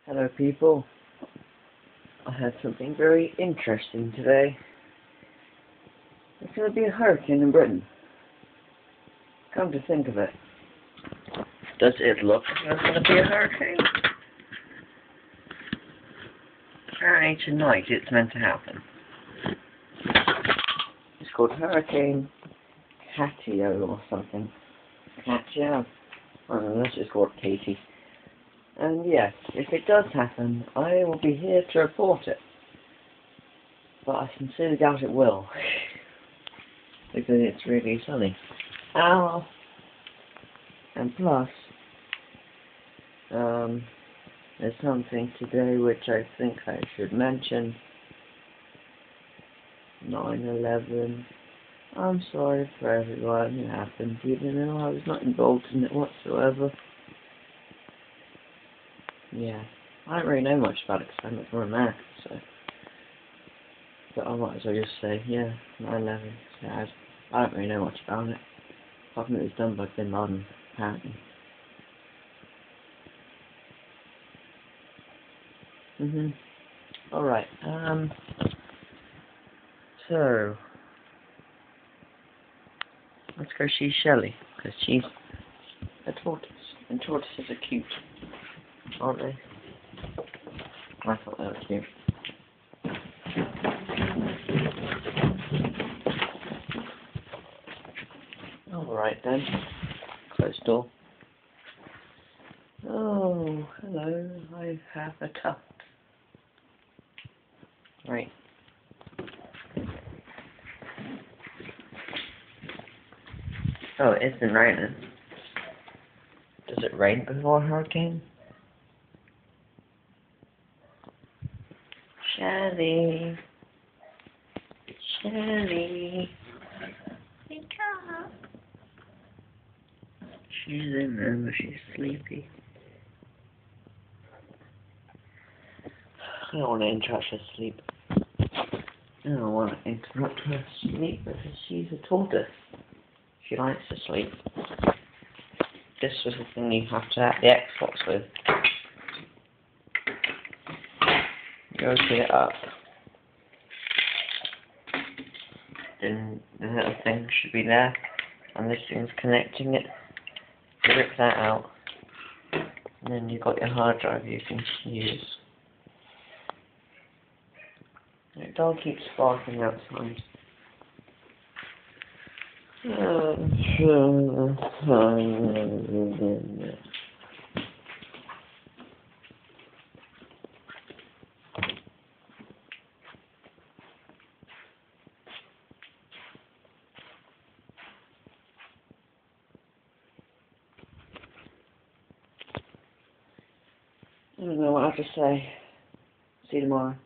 Hello people, I had something very interesting today. There's going to be a hurricane in Britain. Come to think of it, does it look like there's going to be a hurricane? Apparently tonight it's meant to happen. It's called Hurricane Catio or something. Catio? I don't know, let's just call it Katie. And yes, if it does happen, I will be here to report it. But I sincerely doubt it will. Because it's really sunny. Ow! And plus, there's something today which I think I should mention. 9/11. I'm sorry for everyone it happened, even though I was not involved in it whatsoever. Yeah, I don't really know much about it because I'm not from America, so. But I might as well just say, yeah, 9/11, sad. I don't really know much about it. Apart from it was done by Bin Laden, apparently. Alright, so. Let's go see Shelley, because she's a tortoise, and tortoises are cute, aren't they? I thought they were cute. Alright then, closed door. Oh, hello, I have a tuft. Right. Oh, it's been raining. Does it rain before a hurricane? Shelley. Shelley. Wake up. She's in there, but she's sleepy. I don't want to interrupt her sleep. I don't want to interrupt her sleep because she's a tortoise. She likes to sleep. This was the thing you have to have the Xbox with. You open it up. Then the little thing should be there. And this thing's connecting it. You rip that out. And then you've got your hard drive you can use. The dog keeps barking outside. I don't know what I have to say. See you tomorrow.